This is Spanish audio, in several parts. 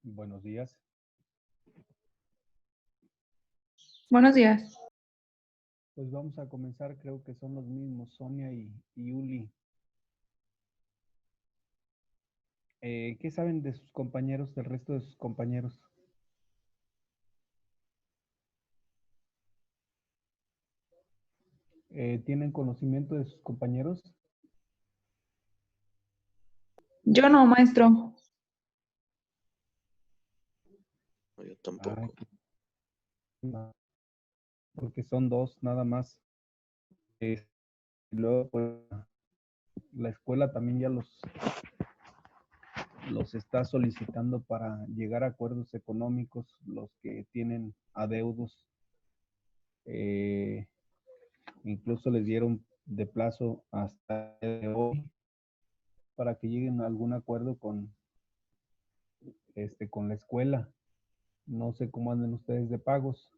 Buenos días. Buenos días. Pues vamos a comenzar, creo que son los mismos, Sonia y Uli. ¿Qué saben de sus compañeros, del resto de sus compañeros? ¿Tienen conocimiento de sus compañeros? Yo no, maestro. No, yo tampoco. No, porque son dos nada más. Y luego, pues, la escuela también ya los está solicitando para llegar a acuerdos económicos, los que tienen adeudos. Incluso les dieron de plazo hasta hoy para que lleguen a algún acuerdo con la escuela. No sé cómo anden ustedes de pagos.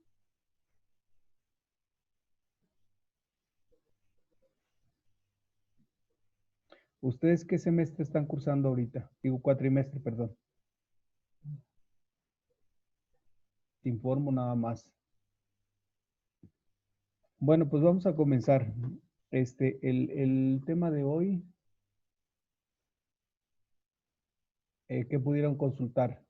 ¿Ustedes qué semestre están cursando ahorita? Digo, cuatrimestre, perdón. Te informo nada más. Bueno, pues vamos a comenzar. El tema de hoy, ¿qué pudieron consultar?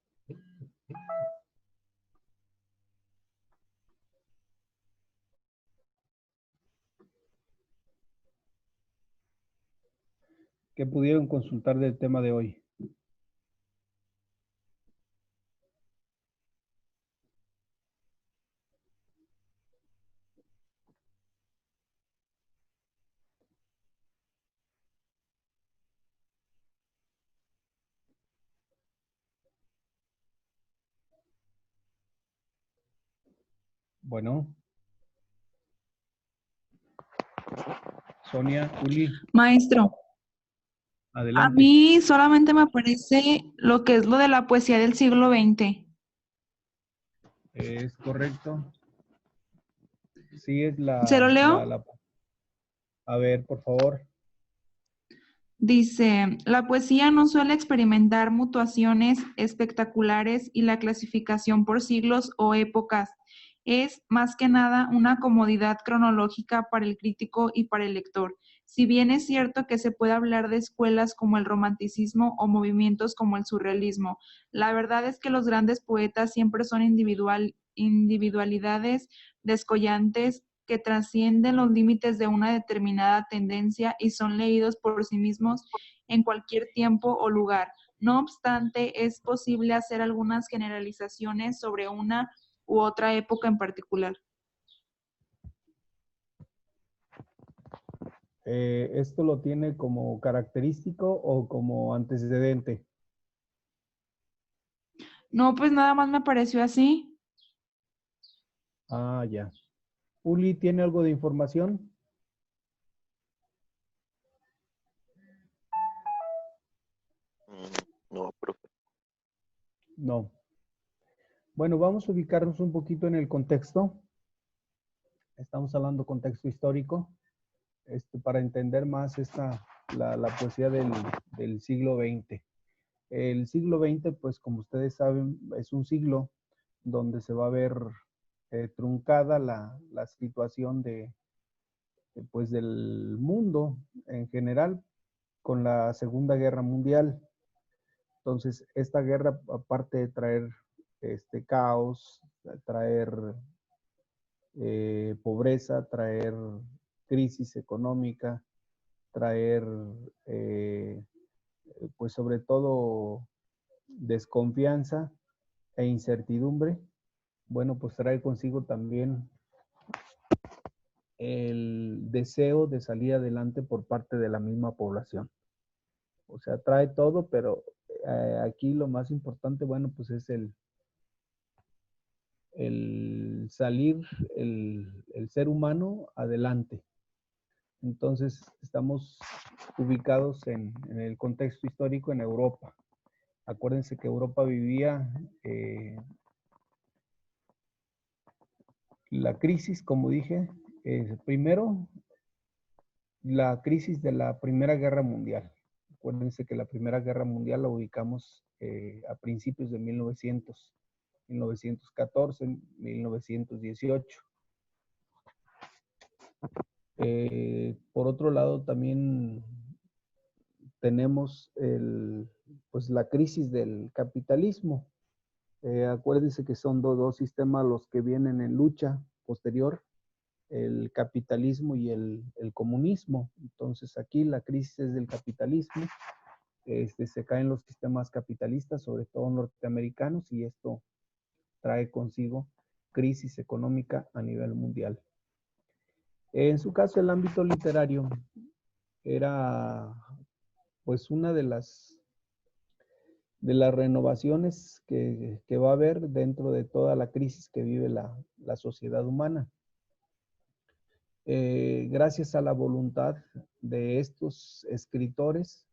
¿Qué pudieron consultar del tema de hoy? Bueno. Sonia, Uli, Maestro, a adelante. mí solamente me aparece lo que es lo de la poesía del siglo XX. Es correcto. Sí, es ¿Se lo leo? A ver, por favor. Dice, la poesía no suele experimentar mutuaciones espectaculares y la clasificación por siglos o épocas es más que nada una comodidad cronológica para el crítico y para el lector. Si bien es cierto que se puede hablar de escuelas como el romanticismo o movimientos como el surrealismo, la verdad es que los grandes poetas siempre son individualidades descollantes que trascienden los límites de una determinada tendencia y son leídos por sí mismos en cualquier tiempo o lugar. No obstante, es posible hacer algunas generalizaciones sobre una u otra época en particular. ¿Esto lo tiene como característico o como antecedente? No, pues nada más me pareció así. Ah, ya. Uli, ¿tiene algo de información? No, profe. No. Bueno, vamos a ubicarnos un poquito en el contexto. Estamos hablando contexto histórico, para entender más la poesía del siglo XX. El siglo XX, pues como ustedes saben, es un siglo donde se va a ver truncada la situación pues del mundo en general con la Segunda Guerra Mundial. Entonces, esta guerra, aparte de traer caos, traer pobreza, traer crisis económica, traer, pues sobre todo, desconfianza e incertidumbre, bueno, pues trae consigo también el deseo de salir adelante por parte de la misma población. O sea, trae todo, pero aquí lo más importante, bueno, pues es el salir, el ser humano adelante. Entonces, estamos ubicados en el contexto histórico en Europa. Acuérdense que Europa vivía la crisis, como dije, primero, la crisis de la Primera Guerra Mundial. Acuérdense que la Primera Guerra Mundial la ubicamos a principios de 1914, 1918. Por otro lado, también tenemos pues la crisis del capitalismo. Acuérdense que son dos sistemas los que vienen en lucha posterior, el capitalismo y el comunismo. Entonces aquí la crisis es del capitalismo. Se caen los sistemas capitalistas, sobre todo norteamericanos, y esto trae consigo crisis económica a nivel mundial. En su caso, el ámbito literario era pues una de las renovaciones que va a haber dentro de toda la crisis que vive la sociedad humana. Gracias a la voluntad de estos escritores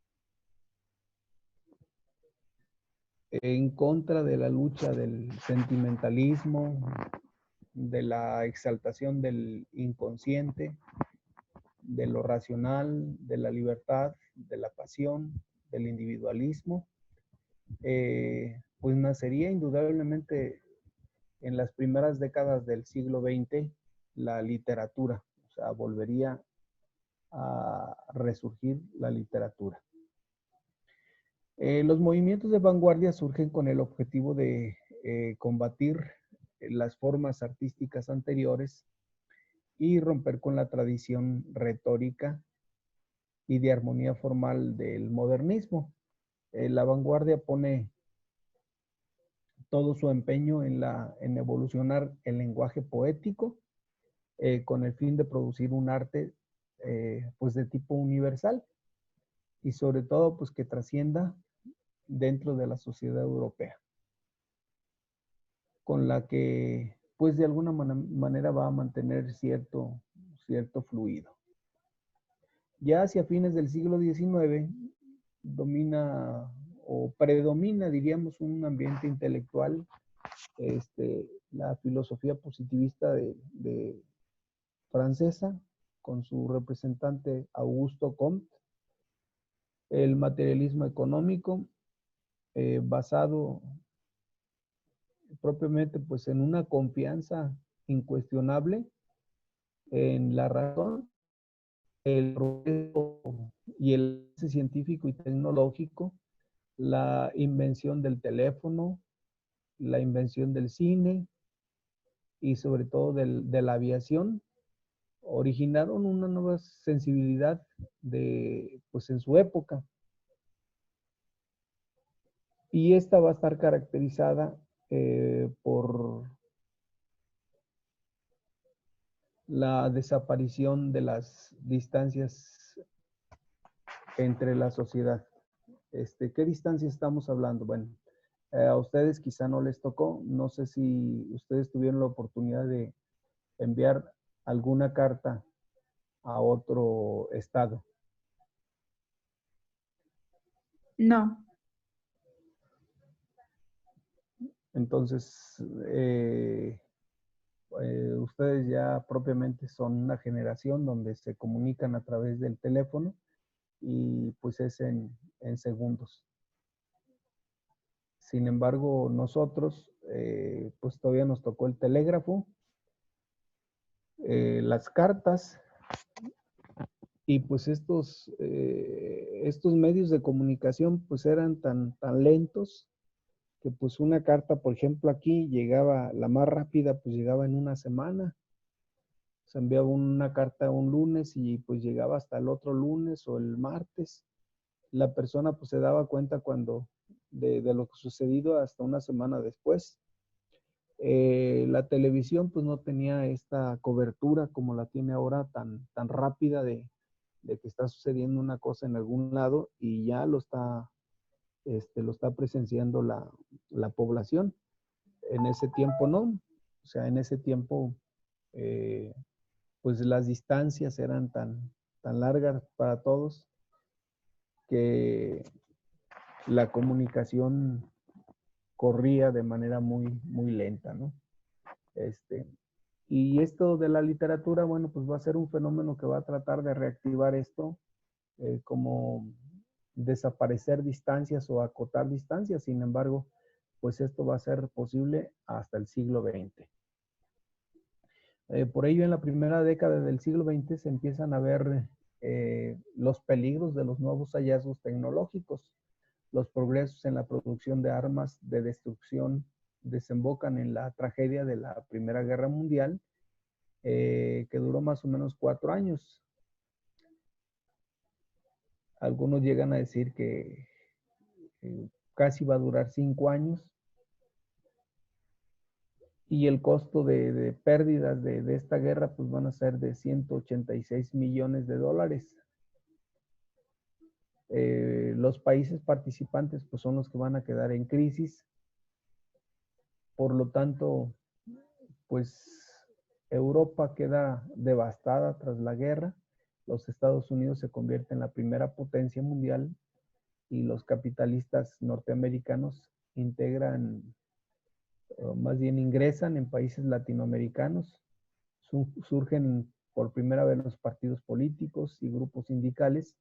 en contra de la lucha del sentimentalismo, de la exaltación del inconsciente, de lo racional, de la libertad, de la pasión, del individualismo, pues nacería indudablemente en las primeras décadas del siglo XX la literatura, o sea, volvería a resurgir la literatura. Los movimientos de vanguardia surgen con el objetivo de combatir las formas artísticas anteriores y romper con la tradición retórica y de armonía formal del modernismo. La vanguardia pone todo su empeño en evolucionar el lenguaje poético con el fin de producir un arte pues de tipo universal y sobre todo pues que trascienda dentro de la sociedad europea, con la que pues de alguna manera va a mantener cierto fluido. Ya hacia fines del siglo XIX domina o predomina, diríamos, un ambiente intelectual, la filosofía positivista de francesa, con su representante Augusto Comte, el materialismo económico, basado propiamente pues en una confianza incuestionable en la razón, el progreso y el avance científico y tecnológico, la invención del teléfono, la invención del cine y sobre todo de la aviación, originaron una nueva sensibilidad pues en su época. Y esta va a estar caracterizada por la desaparición de las distancias entre la sociedad. ¿Qué distancia estamos hablando? Bueno, a ustedes quizá no les tocó, no sé si ustedes tuvieron la oportunidad de enviar alguna carta a otro estado. No. Entonces, ustedes ya propiamente son una generación donde se comunican a través del teléfono y pues es en segundos. Sin embargo, nosotros pues todavía nos tocó el telégrafo, las cartas y pues estos medios de comunicación pues eran tan lentos que pues una carta, por ejemplo, aquí llegaba, la más rápida pues llegaba en una semana. Se enviaba una carta un lunes y pues llegaba hasta el otro lunes o el martes. La persona pues se daba cuenta de lo que sucedido hasta una semana después. La televisión pues no tenía esta cobertura como la tiene ahora tan rápida de que está sucediendo una cosa en algún lado y ya lo está presenciando la población. En ese tiempo no, o sea, en ese tiempo pues las distancias eran tan largas para todos que la comunicación corría de manera muy lenta, ¿no? Y esto de la literatura, bueno, pues va a ser un fenómeno que va a tratar de reactivar esto como desaparecer distancias o acotar distancias. Sin embargo, pues esto va a ser posible hasta el siglo XX. Por ello, en la primera década del siglo XX se empiezan a ver los peligros de los nuevos hallazgos tecnológicos. Los progresos en la producción de armas de destrucción desembocan en la tragedia de la Primera Guerra Mundial, que duró más o menos 4 años. Algunos llegan a decir que casi va a durar 5 años. Y el costo de pérdidas de esta guerra pues van a ser de 186 millones de dólares. Los países participantes pues son los que van a quedar en crisis. Por lo tanto, pues Europa queda devastada tras la guerra. Los Estados Unidos se convierten en la primera potencia mundial y los capitalistas norteamericanos más bien ingresan en países latinoamericanos. Surgen por primera vez los partidos políticos y grupos sindicales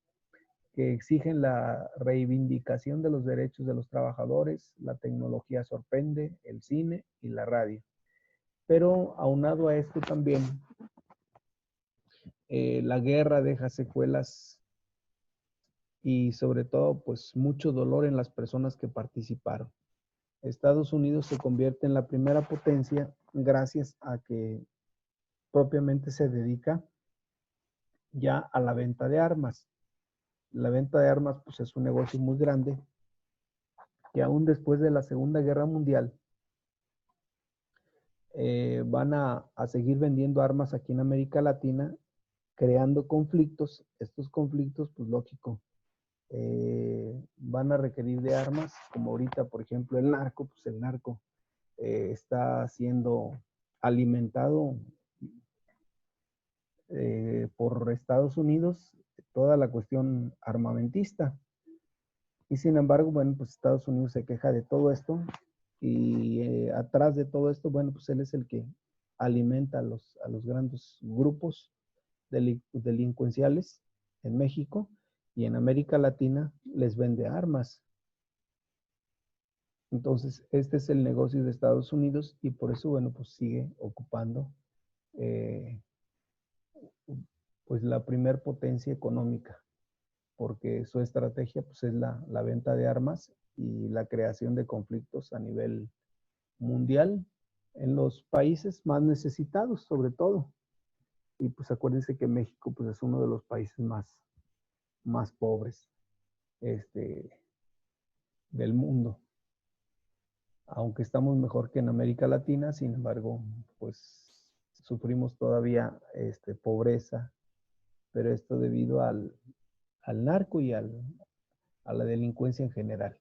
que exigen la reivindicación de los derechos de los trabajadores. La tecnología sorprende, el cine y la radio. Pero aunado a esto también, la guerra deja secuelas y sobre todo pues mucho dolor en las personas que participaron. Estados Unidos se convierte en la primera potencia gracias a que propiamente se dedica ya a la venta de armas. La venta de armas pues es un negocio muy grande que aún después de la Segunda Guerra Mundial van a seguir vendiendo armas aquí en América Latina, creando conflictos. Estos conflictos, pues lógico, van a requerir de armas, como ahorita, por ejemplo, el narco, pues el narco está siendo alimentado por Estados Unidos, toda la cuestión armamentista. Y sin embargo, bueno, pues Estados Unidos se queja de todo esto y atrás de todo esto, bueno, pues él es el que alimenta a los grandes grupos delincuenciales en México y en América Latina les vende armas. Entonces, este es el negocio de Estados Unidos y por eso, bueno, pues sigue ocupando pues la primer potencia económica, porque su estrategia pues es la venta de armas y la creación de conflictos a nivel mundial en los países más necesitados, sobre todo. Y pues acuérdense que México pues es uno de los países más pobres del mundo. Aunque estamos mejor que en América Latina, sin embargo, pues sufrimos todavía pobreza, pero esto debido al narco y a la delincuencia en general.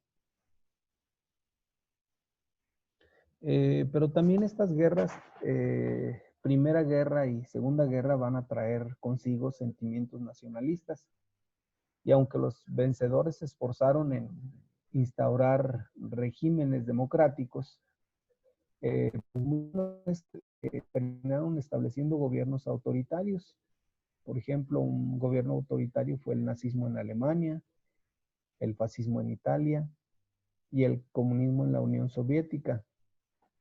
Pero también estas guerras, Primera Guerra y Segunda Guerra, van a traer consigo sentimientos nacionalistas. Y aunque los vencedores se esforzaron en instaurar regímenes democráticos, terminaron estableciendo gobiernos autoritarios. Por ejemplo, un gobierno autoritario fue el nazismo en Alemania, el fascismo en Italia y el comunismo en la Unión Soviética.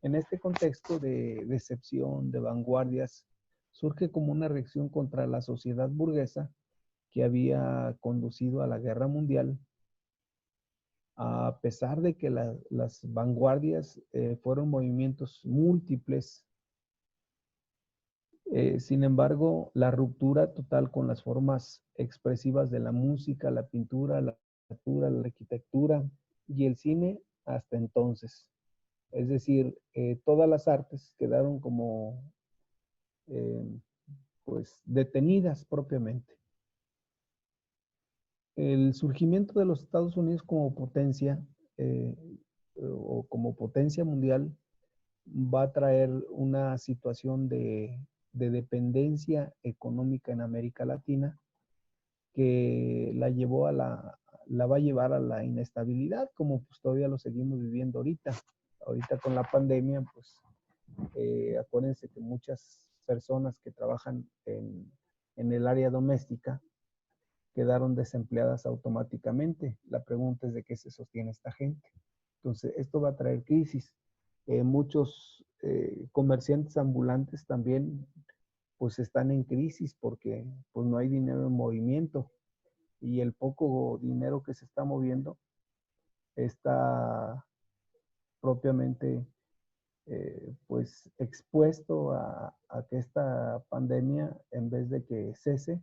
En este contexto de decepción, de vanguardias, surge como una reacción contra la sociedad burguesa que había conducido a la guerra mundial. A pesar de que las vanguardias fueron movimientos múltiples, sin embargo, la ruptura total con las formas expresivas de la música, la pintura, la literatura, la arquitectura y el cine hasta entonces. Es decir, todas las artes quedaron como pues detenidas propiamente. El surgimiento de los Estados Unidos como potencia o como potencia mundial va a traer una situación de dependencia económica en América Latina que la va a llevar a la inestabilidad, como pues todavía lo seguimos viviendo ahorita. Ahorita con la pandemia, pues acuérdense que muchas personas que trabajan en el área doméstica quedaron desempleadas automáticamente. La pregunta es de qué se sostiene esta gente. Entonces, esto va a traer crisis. Muchos comerciantes ambulantes también pues están en crisis porque pues no hay dinero en movimiento y el poco dinero que se está moviendo está propiamente pues expuesto a que esta pandemia, en vez de que cese,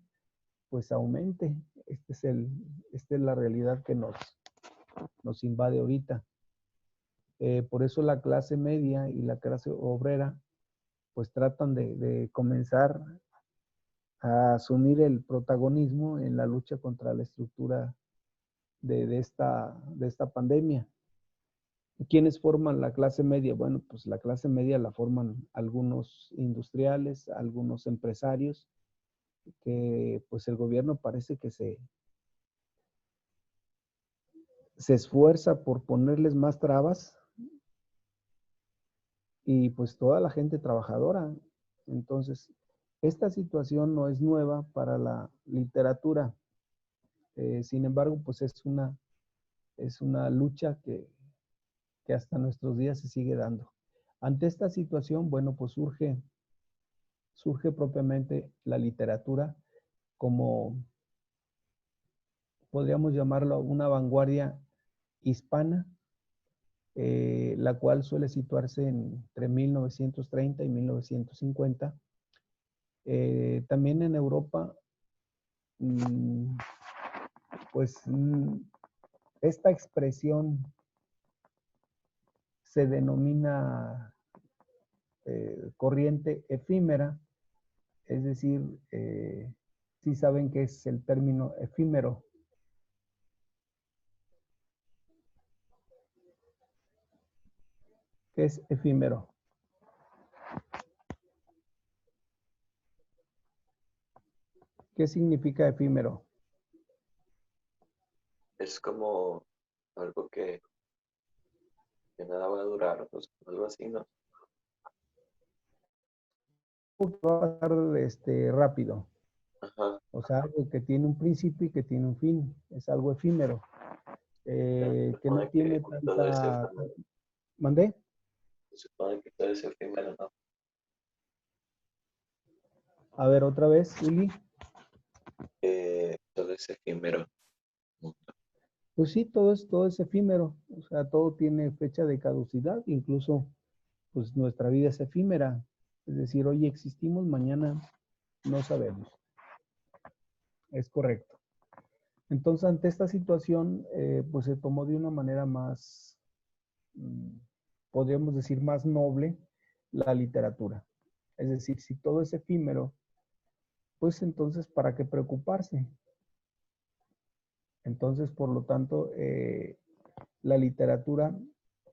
pues aumente. Esta es la realidad que nos invade ahorita. Por eso la clase media y la clase obrera pues tratan de comenzar a asumir el protagonismo en la lucha contra la estructura de esta pandemia. ¿Quiénes forman la clase media? Bueno, pues la clase media la forman algunos industriales, algunos empresarios, que pues el gobierno parece que se esfuerza por ponerles más trabas y pues toda la gente trabajadora. Entonces, esta situación no es nueva para la literatura. Sin embargo, pues es una lucha que hasta nuestros días se sigue dando. Ante esta situación, bueno, pues surge propiamente la literatura como, podríamos llamarlo, una vanguardia hispana, la cual suele situarse entre 1930 y 1950. También en Europa, pues esta expresión se denomina corriente efímera, es decir, sí saben qué es el término efímero. ¿Qué es efímero? ¿Qué significa efímero? Es como algo que nada va a durar, pues, algo así, ¿no? Va a pasar rápido. Ajá. O sea, algo que tiene un principio y que tiene un fin. Es algo efímero. Se Que no supone tiene que todo es tanta... efímero. ¿Mandé? Se supone que todo es efímero, ¿no? A ver, otra vez, Uli. Todo es efímero. Pues sí, todo es efímero. O sea, todo tiene fecha de caducidad. Incluso, pues nuestra vida es efímera. Es decir, hoy existimos, mañana no sabemos. Es correcto. Entonces, ante esta situación, pues se tomó de una manera más, podríamos decir, más noble la literatura. Es decir, si todo es efímero, pues entonces, ¿para qué preocuparse? Entonces, por lo tanto, la literatura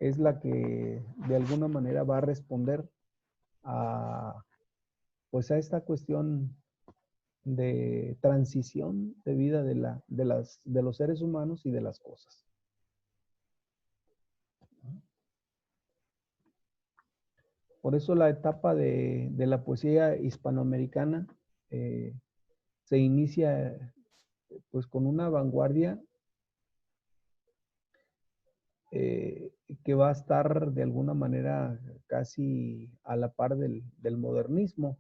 es la que de alguna manera va a responder a, pues a esta cuestión de transición de vida de los seres humanos y de las cosas. Por eso la etapa de la poesía hispanoamericana se inicia pues con una vanguardia que va a estar de alguna manera casi a la par del modernismo.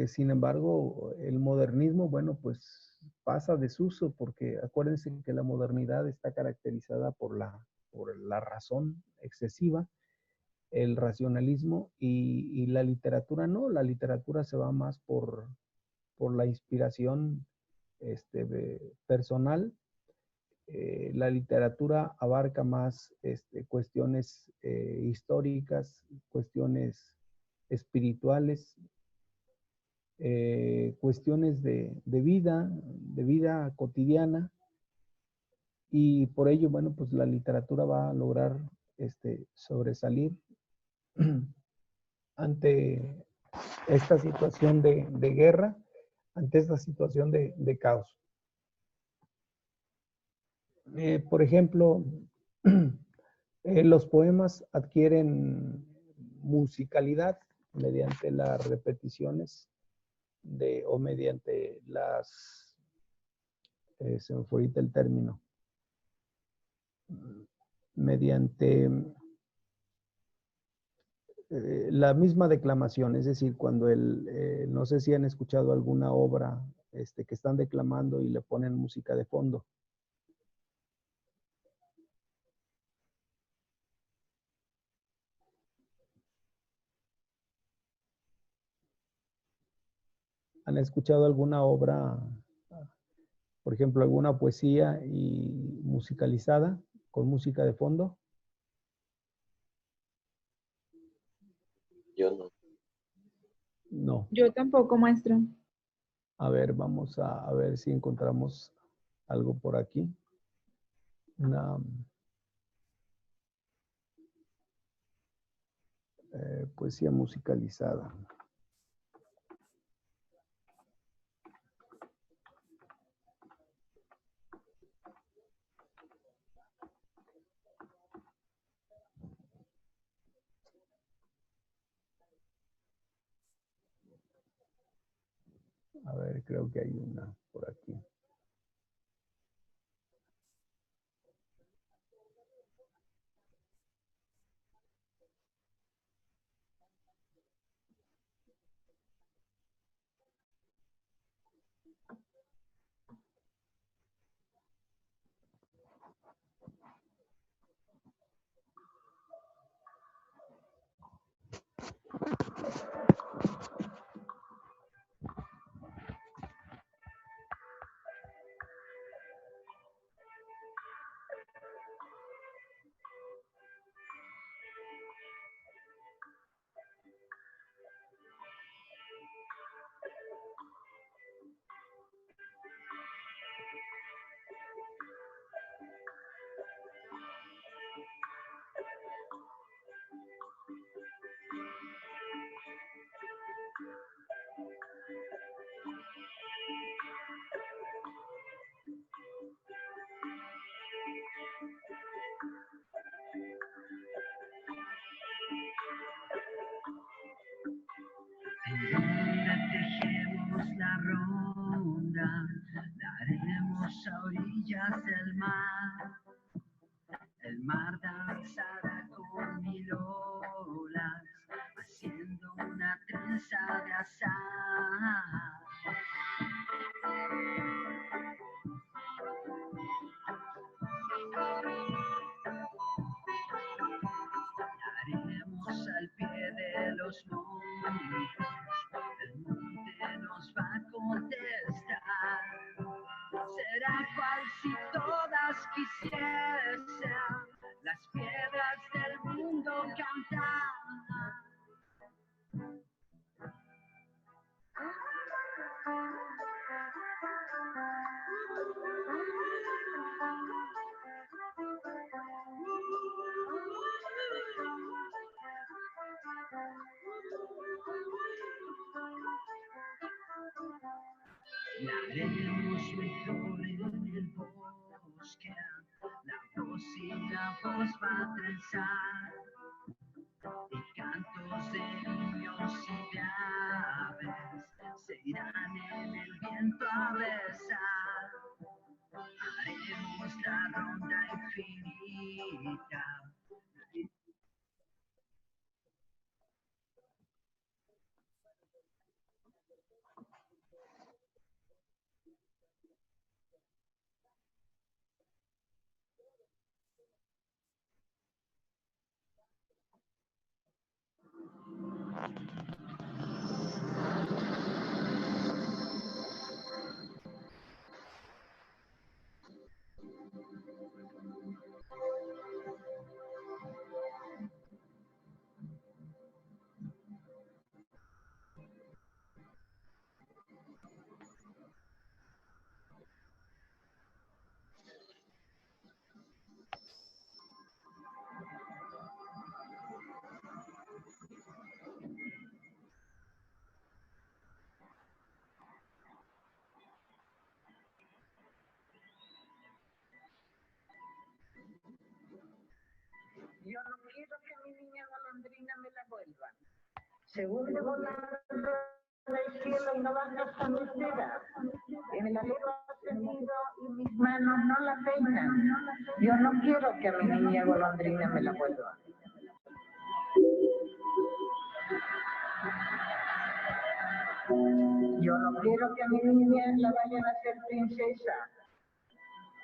Sin embargo, el modernismo, bueno, pues pasa desuso porque acuérdense que la modernidad está caracterizada por la razón excesiva, el racionalismo y la literatura no, la literatura se va más por la inspiración personal. La literatura abarca más cuestiones históricas, cuestiones espirituales, cuestiones de vida cotidiana, y por ello, bueno, pues la literatura va a lograr sobresalir ante esta situación de guerra, ante esta situación de caos. Por ejemplo, los poemas adquieren musicalidad mediante las repeticiones o mediante las se me fue ahorita el término, mediante la misma declamación, es decir, cuando no sé si han escuchado alguna obra que están declamando y le ponen música de fondo. ¿Han escuchado alguna obra, por ejemplo, alguna poesía y musicalizada con música de fondo? Yo no. No. Yo tampoco, maestro. A ver, vamos a ver si encontramos algo por aquí. Una poesía musicalizada. A ver, creo que hay una por aquí. Tejemos la ronda, la haremos a orillas del mar. El mar danzará con mil olas, haciendo una trenza de azar. Haremos al pie de los montes, el monte nos va a contestar. Será cual si todas quisiesen las piedras del mundo cantar. La haremos mejor en el bosque, la voz y la voz va a trenzar, y cantos de niños y de aves se irán en el viento a besar. Haremos la ronda infinita. Yo no quiero que mi niña golondrina me la vuelvan. Se hunde volando en el cielo y no baja hasta mis dedas. En el alero tenido y mis manos no la peinan. Yo no quiero que a mi niña golondrina me la vuelvan. Yo no quiero que a mi niña la vayan a hacer princesa,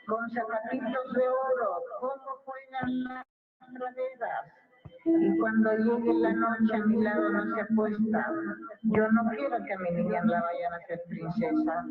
con zapatitos de oro, como juegan las praderas. Y cuando llegue la noche a mi lado no se apuesta. Yo no quiero que a mi niña la vayan a hacer princesa.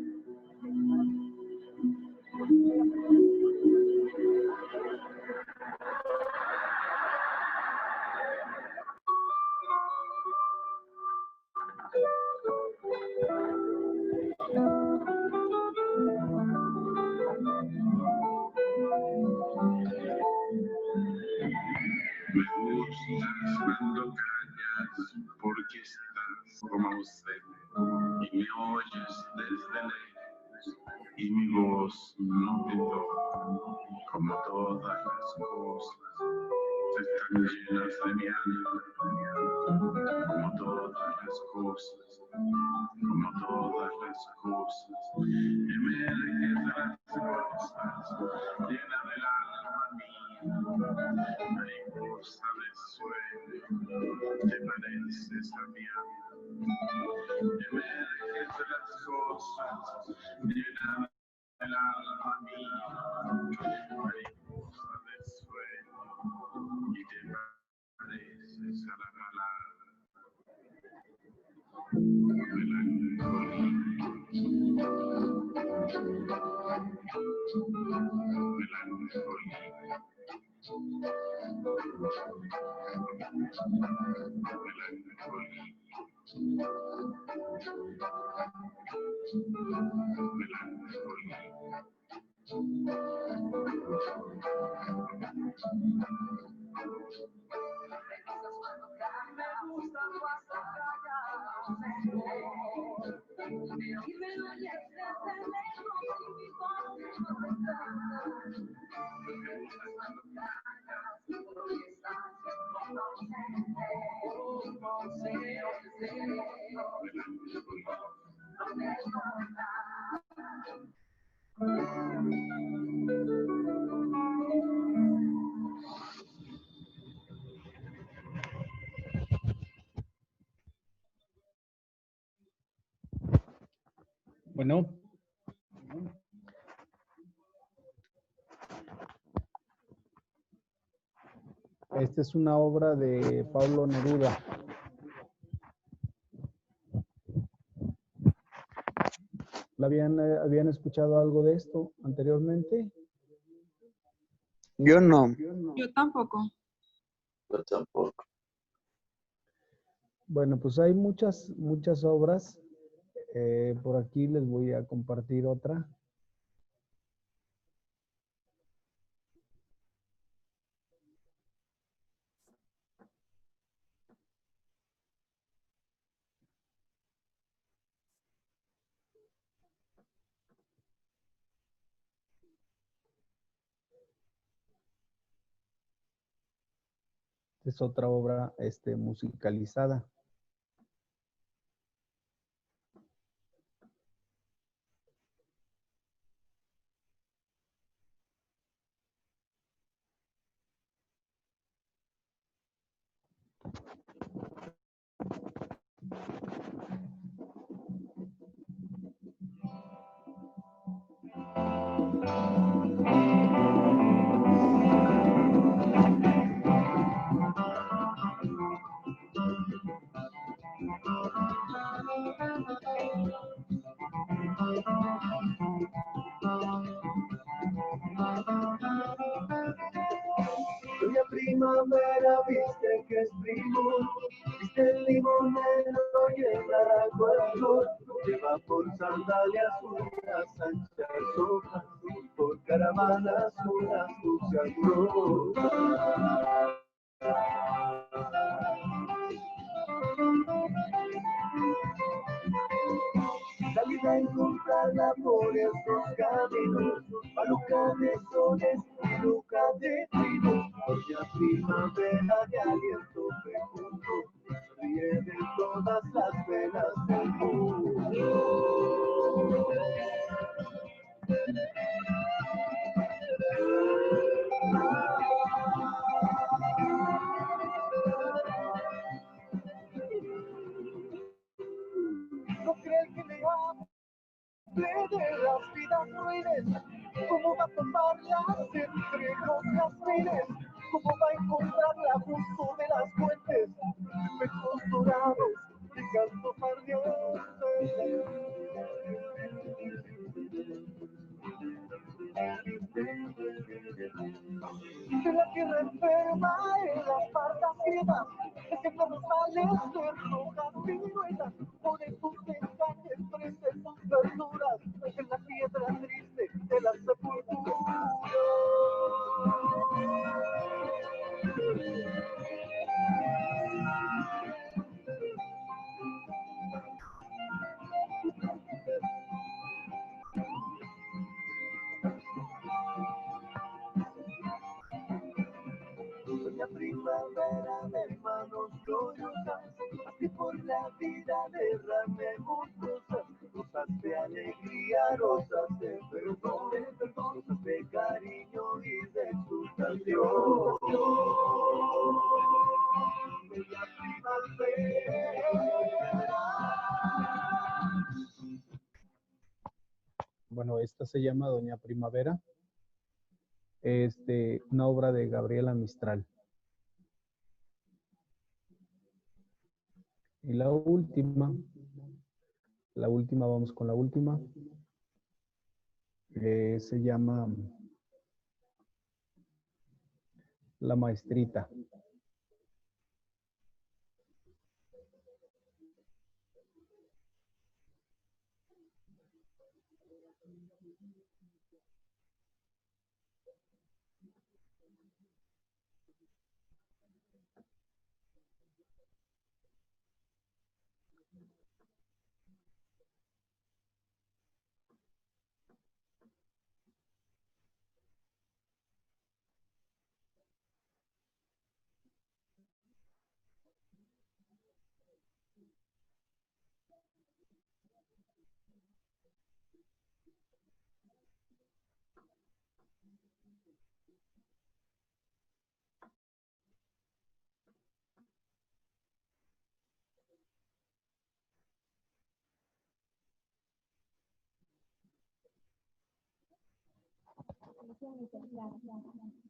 Me gustas cuando callas porque estás como ausente y me oyes desde lejos y mi voz no te toca como todas las cosas están llenas de mi alma como todas las cosas emerges de las cosas llena del alma mía mariposa de sueño te pareces a mi alma emerges de las cosas llena del alma mía mariposa de sueño y te pareces a la palabra Bueno. Esta es una obra de Pablo Neruda. ¿Habían escuchado algo de esto anteriormente? Yo no. Yo tampoco. Yo tampoco. Bueno, pues hay muchas obras. Por aquí les voy a compartir otra. Es otra obra musicalizada. Doña Primavera, viste que es primo, viste el limonero y el naranjo, lleva por sandalias unas anchas hojas, por caravanas unas dulces rosas. Salí a encontrarla por estos caminos, malucanes soles y luca de trinos. Doña Primavera de aliento fecundo, ríe de todas las velas del mundo. las vidas ruines, cómo va a tomarlas entre los jazmines, cómo va a encontrarla junto de las fuentes, espejos dorados brillando ardientes. De la tierra enferma en las partas grietas, desiertos los males de rojas piruetas, por sus encajes prestes sus verduras, en la piedra triste de la sepultura. Doña Primavera de manos gloriosas, así por la vida derramemos rosas de alegría, rosas de perdón, rosas de cariño y de exultación. Doña Primavera. Bueno, esta se llama Doña Primavera. Una obra de Gabriela Mistral. Y la última, vamos con la última. Se llama La Maestrita.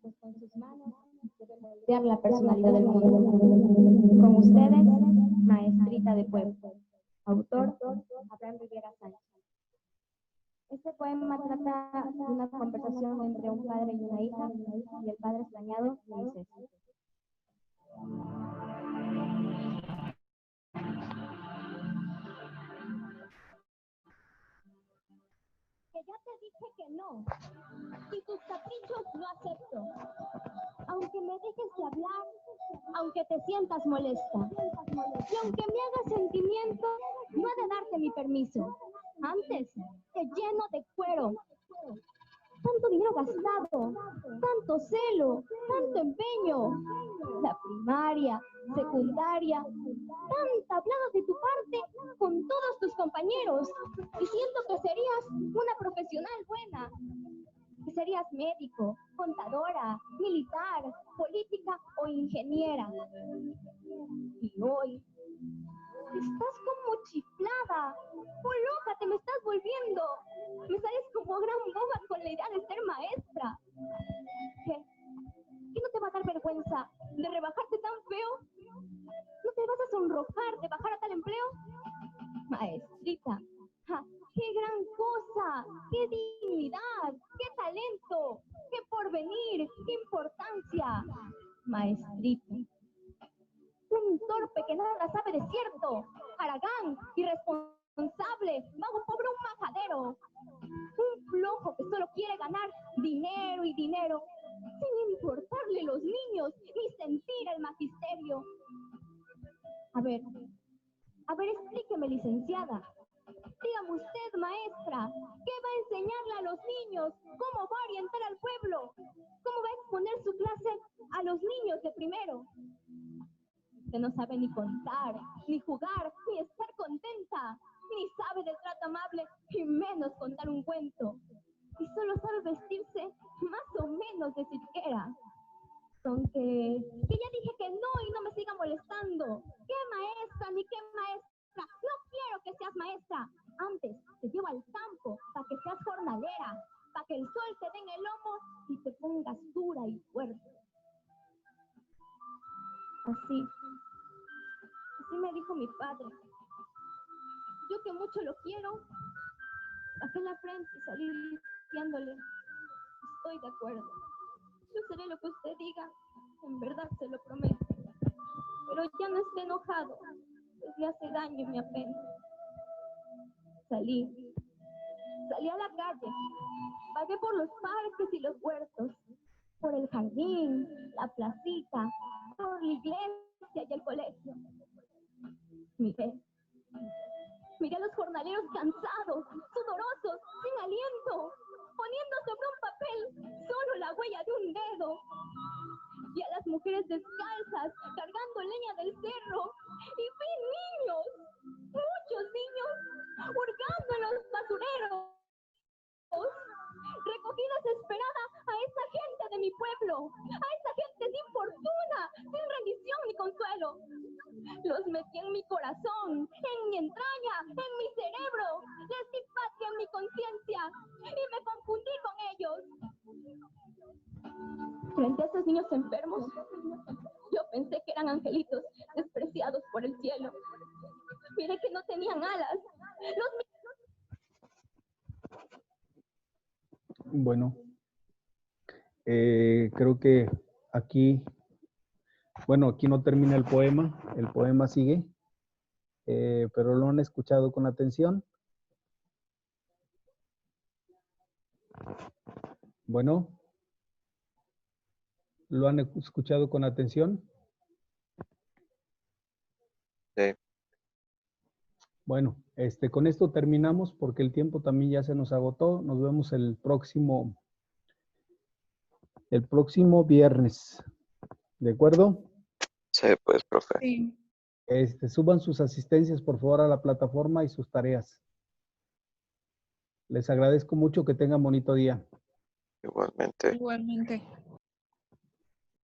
Pues con sus manos debe moldear la personalidad del mundo. Con ustedes, Maestrita de Pueblo. Autor, Abraham Rivera Sánchez. Este poema trata de una conversación entre un padre y una hija, y el padre extrañado le dice: que ya te dije que no, y tus caprichos no acepto. Aunque me dejes de hablar, aunque te sientas molesta, y aunque me hagas sentimiento, no he de darte mi permiso. Antes te lleno de cuero. Tanto dinero gastado, tanto celo, tanto empeño. La primaria, secundaria, tanta hablada de tu parte con todos tus compañeros, diciendo que serías una profesional buena, que serías médico, contadora, militar, política o ingeniera. Y hoy estás como chiflada, o loca te me estás volviendo. Me sales como gran boba con la idea de ser maestra. ¿Qué? ¿Y no te va a dar vergüenza de rebajarte tan feo? ¿No te vas a sonrojar de bajar a tal empleo? Maestrita, ¡ja! ¡Qué gran cosa! ¡Qué dignidad! ¡Qué talento! ¡Qué porvenir! ¡Qué importancia! Maestrita, un torpe que nada sabe de cierto, haragán, irresponsable, vago, pobre, un majadero, un flojo que solo quiere ganar dinero y dinero, sin importarle los niños ni sentir el magisterio. A ver, explíqueme, licenciada. Dígame usted, maestra, ¿qué va a enseñarle a los niños? ¿Cómo va a orientar al pueblo? ¿Cómo va a exponer su clase a los niños de primero? Usted no sabe ni contar, ni jugar, ni estar contenta, ni sabe del trato amable, y menos contar un cuento. Y solo sabe vestirse más o menos de siquiera. Aunque ya dije que no y no me siga molestando. ¿Qué maestra ni qué maestra? No quiero que seas maestra. Antes te llevo al campo para que seas jornalera. padre. Yo que mucho lo quiero, bajé la frente y salí diciéndole, estoy de acuerdo. Yo seré lo que usted diga, en verdad se lo prometo. Pero ya no esté enojado, pues le hace daño mi apena. Salí a la calle, vagué por los parques y los huertos, por el jardín, la placita, por la iglesia y el colegio. Miré a los jornaleros cansados, sudorosos, sin aliento, poniendo sobre un papel solo la huella de un dedo. Y a las mujeres descalzas, cargando leña del cerro. Y vi niños, muchos niños, hurgando en los basureros. Recogí desesperada a esa gente de mi pueblo, a esa gente sin fortuna, sin rendición ni consuelo. Los metí en mi corazón, en mi entraña, en mi cerebro, les di patria en mi conciencia y me confundí con ellos. Frente a esos niños enfermos, yo pensé que eran angelitos despreciados por el cielo. Miré que no tenían alas. Bueno, creo que aquí no termina el poema sigue, pero lo han escuchado con atención. Bueno, ¿lo han escuchado con atención? Sí. Bueno, con esto terminamos porque el tiempo también ya se nos agotó. Nos vemos el próximo viernes. ¿De acuerdo? Sí, pues, profe. Sí. Suban sus asistencias, por favor, a la plataforma y sus tareas. Les agradezco mucho, que tengan bonito día. Igualmente. Igualmente.